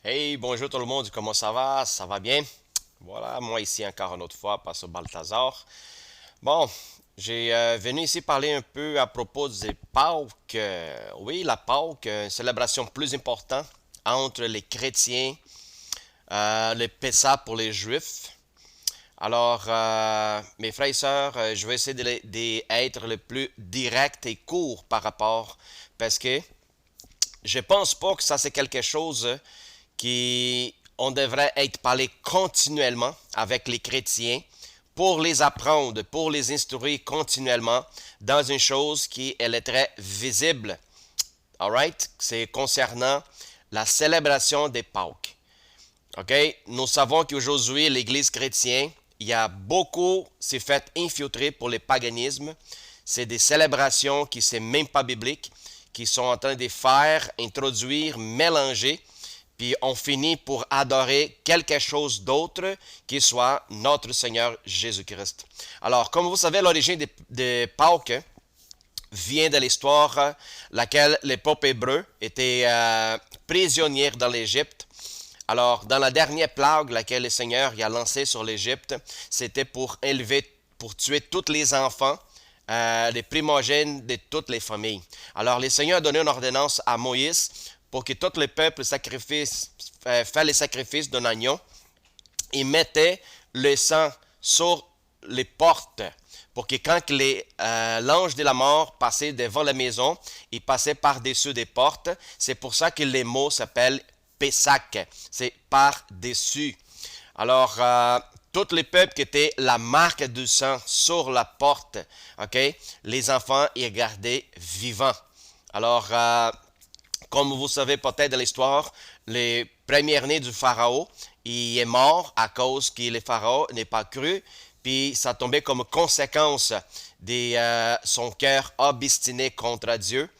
Hey, bonjour tout le monde, comment ça va? Ça va bien? Voilà, moi ici encore une autre fois, Pasteur Balthazar. Bon, j'ai venu ici parler un peu à propos des Pâques. Oui, la Pâques, une célébration plus importante entre les chrétiens, le Pessah pour les Juifs. Alors, mes frères et sœurs, je vais essayer d'être le plus direct et court par rapport, parce que je pense pas que ça c'est quelque chose qui on devrait être parlé continuellement avec les chrétiens pour les apprendre, pour les instruire continuellement dans une chose qui elle est très visible. Alright? C'est concernant la célébration des Pâques. OK? Nous savons qu'aujourd'hui, l'Église chrétienne, il y a beaucoup s'est fait infiltrer pour le paganisme. C'est des célébrations qui ne sont même pas bibliques, qui sont en train de faire, introduire, mélanger, puis on finit pour adorer quelque chose d'autre qui soit notre Seigneur Jésus-Christ. Alors, comme vous savez, l'origine de Pâques vient de l'histoire laquelle les peuples hébreux étaient prisonniers dans l'Égypte. Alors, dans la dernière plague laquelle le Seigneur y a lancé sur l'Égypte, c'était pour pour tuer tous les enfants, les primogènes de toutes les familles. Alors, le Seigneur a donné une ordonnance à Moïse pour que tout le peuple fait les sacrifices d'un agneau et mettait le sang sur les portes pour que quand l'ange de la mort passait devant la maison, il passait par-dessus des portes. C'est pour ça que les mots s'appellent Pessac, c'est par-dessus. Alors, tous les peuples qui étaient la marque du sang sur la porte, ok, les enfants y gardaient vivants. Alors, comme vous savez peut-être de l'histoire, le premier-né du pharaon, il est mort à cause que le pharaon n'est pas cru, puis ça tombait comme conséquence de son cœur obstiné contre Dieu.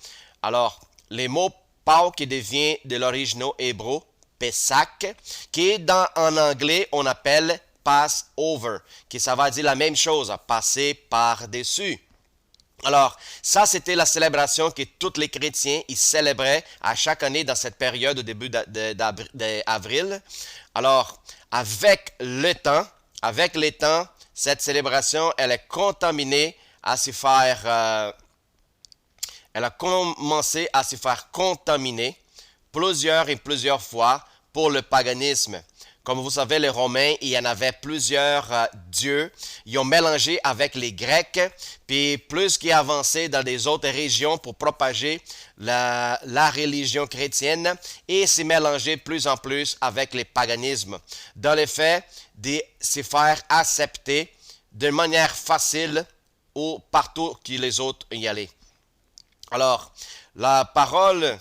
Alors, les mots Pâques qui devient de l'original hébreu Pessac, qui en anglais on appelle Passover, qui ça va dire la même chose, passer par-dessus. Alors, ça, c'était la célébration que tous les chrétiens ils célébraient à chaque année dans cette période au début d'avril. Alors, avec le temps, cette célébration, elle est contaminée à se faire, elle a commencé à se faire contaminer plusieurs et plusieurs fois pour le paganisme. Comme vous savez, les Romains, il y en avait plusieurs dieux. Ils ont mélangé avec les Grecs, puis plus qu'ils avançaient dans des autres régions pour propager la religion chrétienne et s'y mélanger plus en plus avec le paganisme. Dans le fait de se faire accepter de manière facile ou partout que les autres y allaient. Alors, la parole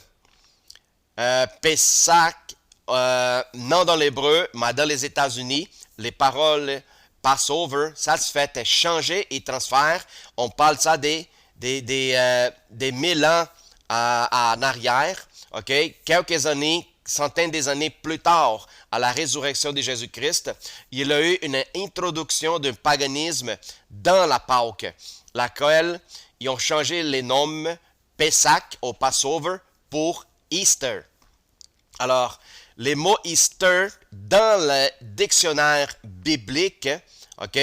Pessac, non dans l'hébreu, mais dans les États-Unis, les paroles Passover, ça se fait changer et transfert. On parle ça des 1000 ans en arrière, ok? Quelques années, centaines d'années plus tard, à la résurrection de Jésus-Christ, il y a eu une introduction d'un paganisme dans la Pâque, laquelle ils ont changé les noms Pessac au Passover pour Easter. Alors, les mots Easter dans le dictionnaire biblique, ok,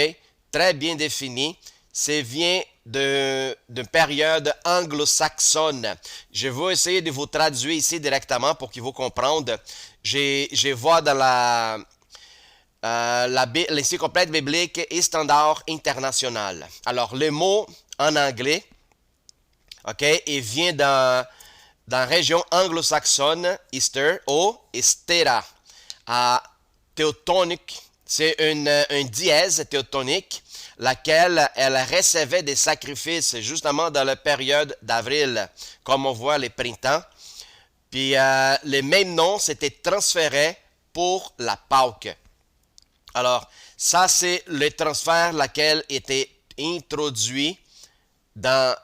très bien défini, ça vient d'une période anglo-saxonne. Je vais essayer de vous traduire ici directement pour que vous compreniez. Je vois dans l'encyclopédie biblique et standard international. Alors, le mot en anglais, ok, il vient dans la région anglo-saxonne, Easter, ou Estera, à théotonique. C'est un dièse théotonique, laquelle elle recevait des sacrifices justement dans la période d'avril, comme on voit les printemps. Puis le même nom s'était transféré pour la Pâque. Alors, ça c'est le transfert laquelle était introduit dans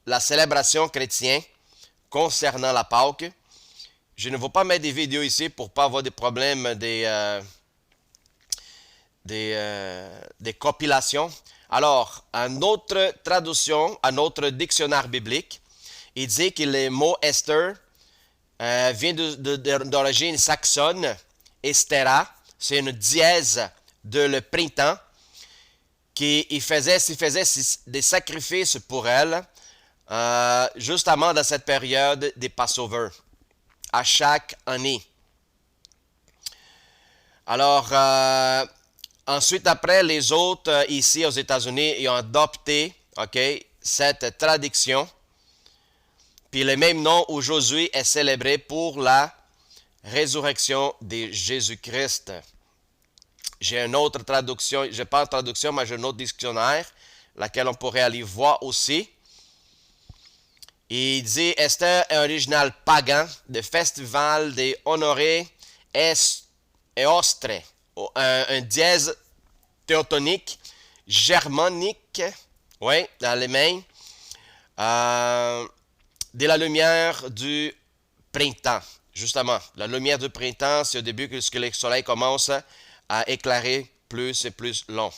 la célébration chrétienne concernant la Pâque. Je ne vais pas mettre des vidéos ici pour ne pas avoir des problèmes des compilations. Alors, un autre traduction, un autre dictionnaire biblique, il dit que le mot Esther vient d'origine saxonne. Estera, c'est une dièse de le printemps qui faisait des sacrifices pour elle justement dans cette période des Passover à chaque année. Alors, ensuite, après, les autres ici aux États-Unis ils ont adopté cette traduction. Puis le même nom aujourd'hui est célébré pour la résurrection de Jésus-Christ. J'ai une autre traduction, je n'ai pas de traduction, mais j'ai un autre dictionnaire, laquelle on pourrait aller voir aussi. Il dit, c'était un original pagan de festival des honorés Eostre, un dièse théotonique, germanique, oui, d'Allemagne, de la lumière du printemps. Justement, la lumière du printemps, c'est au début que le soleil commence à éclairer plus et plus long.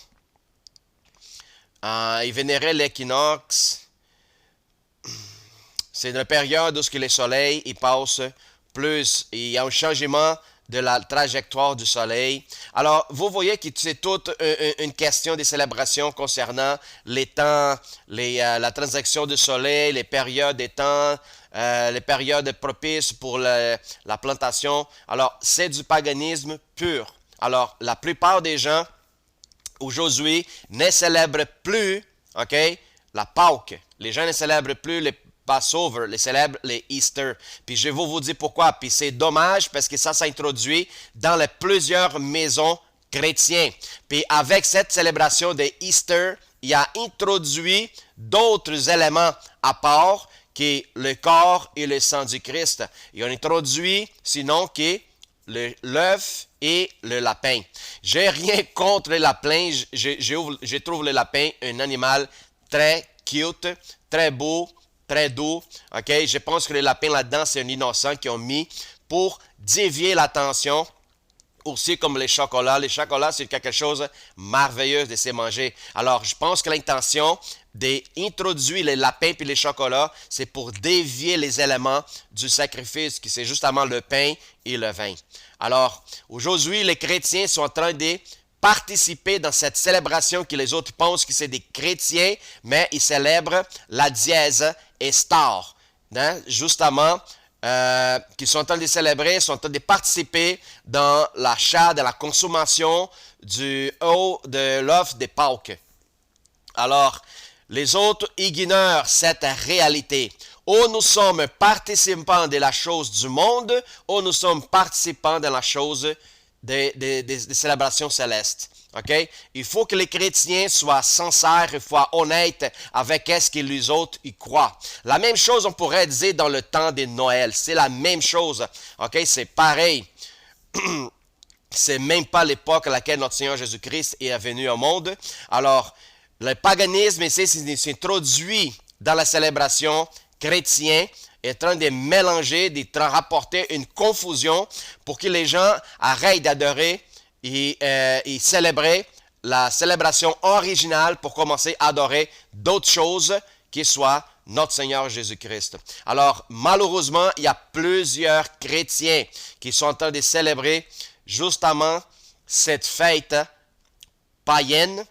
Il vénérait l'équinoxe. C'est une période où le soleil il passe plus. Il y a un changement de la trajectoire du soleil. Alors, vous voyez que c'est toute une question des célébrations concernant les temps, la transaction du soleil, les périodes des temps, les périodes propices pour la plantation. Alors, c'est du paganisme pur. Alors, la plupart des gens aujourd'hui ne célèbrent plus la Pâque. Les gens ne célèbrent plus les Passover, les célèbrent les Easter. Puis je vais vous dire pourquoi. Puis c'est dommage parce que ça s'introduit dans les plusieurs maisons chrétiennes. Puis avec cette célébration de Easter, il a introduit d'autres éléments à part que le corps et le sang du Christ. Il a introduit sinon que l'œuf et le lapin. J'ai rien contre le lapin. Je trouve le lapin un animal très cute, très beau, très doux. Je pense que le lapin là-dedans, c'est un innocent qu'ils ont mis pour dévier l'attention. Aussi comme les chocolats. Les chocolats, c'est quelque chose de merveilleux de se manger. Alors, je pense que l'intention d'introduire les lapins et les chocolats, c'est pour dévier les éléments du sacrifice, qui c'est justement le pain et le vin. Alors, aujourd'hui, les chrétiens sont en train de participer dans cette célébration que les autres pensent que c'est des chrétiens, mais ils célèbrent la dièse Estar. Justement, qui sont en train de célébrer, sont en train de participer dans l'achat, dans la consommation de l'œuf des Pâques. Alors, les autres ignorent cette réalité. Ou nous sommes participants de la chose du monde, ou nous sommes participants de la chose des célébrations célestes. Il faut que les chrétiens soient sincères et soient honnêtes avec ce que les autres y croient. La même chose on pourrait dire dans le temps de Noël. C'est la même chose. C'est pareil. C'est même pas l'époque à laquelle notre Seigneur Jésus-Christ est venu au monde. Alors, le paganisme ici s'introduit dans la célébration chrétienne, est en train de mélanger, de rapporter une confusion pour que les gens arrêtent d'adorer et célébrer la célébration originale pour commencer à adorer d'autres choses qui soient notre Seigneur Jésus-Christ. Alors, malheureusement, il y a plusieurs chrétiens qui sont en train de célébrer justement cette fête païenne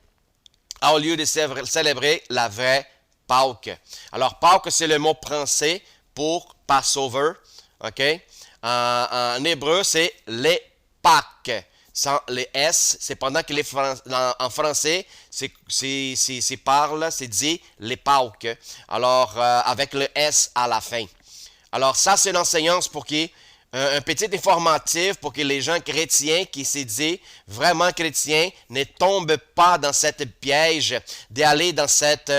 au lieu de célébrer la vraie Pâques. Alors, Pâques, c'est le mot français pour Passover. En hébreu, c'est les Pâques. Sans les S, c'est pendant que en français, c'est dit les Pâques. Alors, avec le S à la fin. Alors, ça, c'est l'enseignance pour un petit informatif pour que les gens chrétiens qui se disent vraiment chrétiens ne tombent pas dans cette piège d'aller dans cette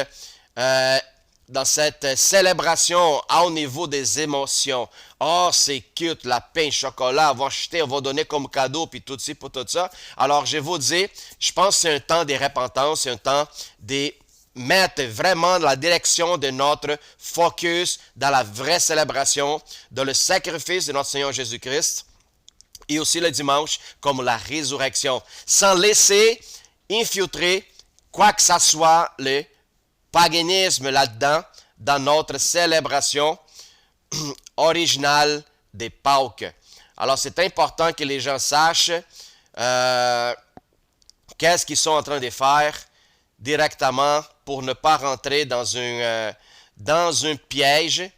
célébration au niveau des émotions. Oh, c'est cute, la pain, chocolat, on va acheter, on va donner comme cadeau, puis tout ci pour tout ça. Alors, je vais vous dire, je pense que c'est un temps de repentance, c'est un temps de mettre vraiment la direction de notre focus dans la vraie célébration, dans le sacrifice de notre Seigneur Jésus-Christ, et aussi le dimanche comme la résurrection, sans laisser infiltrer quoi que ce soit le paganisme là-dedans, dans notre célébration originale des Pâques. Alors, c'est important que les gens sachent qu'est-ce qu'ils sont en train de faire directement pour ne pas rentrer dans un piège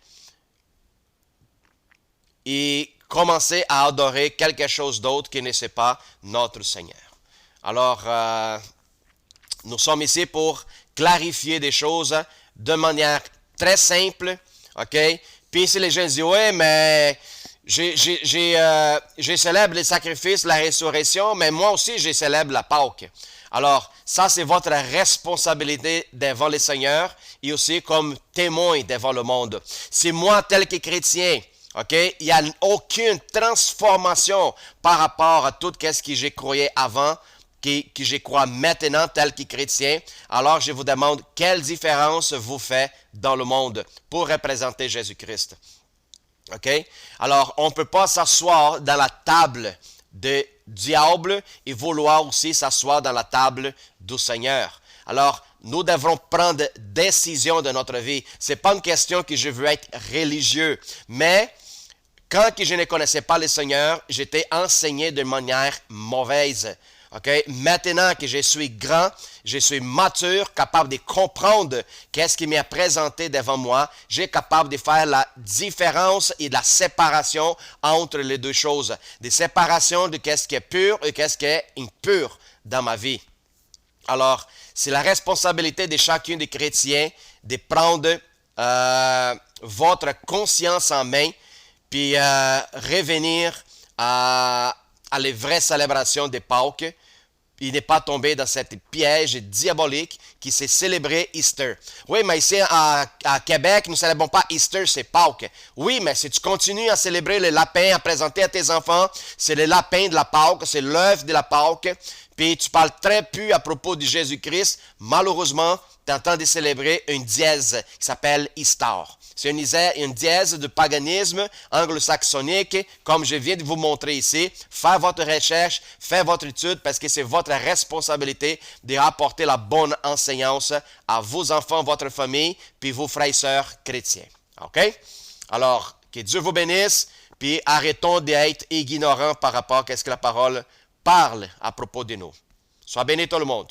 et commencer à adorer quelque chose d'autre qui ne soit pas notre Seigneur. Alors, nous sommes ici pour clarifier des choses de manière très simple, ok? Puis si les gens disent, ouais, mais je célèbre les sacrifices, la résurrection, mais moi aussi, je célèbre la Pâque. Alors, ça, c'est votre responsabilité devant le Seigneur et aussi comme témoin devant le monde. Si moi, tel que chrétien, ok, il n'y a aucune transformation par rapport à tout ce que j'ai croyé avant, que je crois maintenant tel que chrétien, alors je vous demande quelle différence vous faites dans le monde pour représenter Jésus-Christ. OK? Alors, on ne peut pas s'asseoir dans la table du diable et vouloir aussi s'asseoir dans la table du Seigneur. Alors, nous devrons prendre décision de notre vie. Ce n'est pas une question que je veux être religieux, mais quand je ne connaissais pas le Seigneur, j'étais enseigné de manière mauvaise. Okay? Maintenant que je suis grand, je suis mature, capable de comprendre qu'est-ce qui m'est présenté devant moi, j'ai capable de faire la différence et la séparation entre les deux choses. Des séparations de qu'est-ce qui est pur et qu'est-ce qui est impur dans ma vie. Alors, c'est la responsabilité de chacun des chrétiens de prendre votre conscience en main puis revenir à les vraies célébrations des Pâques. Il n'est pas tombé dans cette piège diabolique qui s'est célébré Easter. Oui, mais ici à Québec, nous ne célébrons pas Easter, c'est Pâques. Oui, mais si tu continues à célébrer le lapin, à présenter à tes enfants, c'est le lapin de la Pâque, c'est l'œuf de la Pâque, puis tu parles très peu à propos de Jésus-Christ, malheureusement, tu es en train de célébrer une dièse qui s'appelle Easter. C'est une dièse de paganisme anglo-saxonique, comme je viens de vous montrer ici. Faites votre recherche, faites votre étude, parce que c'est votre responsabilité de rapporter la bonne enseignance à vos enfants, votre famille, puis vos frères et sœurs chrétiens. OK? Alors, que Dieu vous bénisse, puis arrêtons d'être ignorants par rapport à ce que la parole parle à propos de nous. Sois béni tout le monde.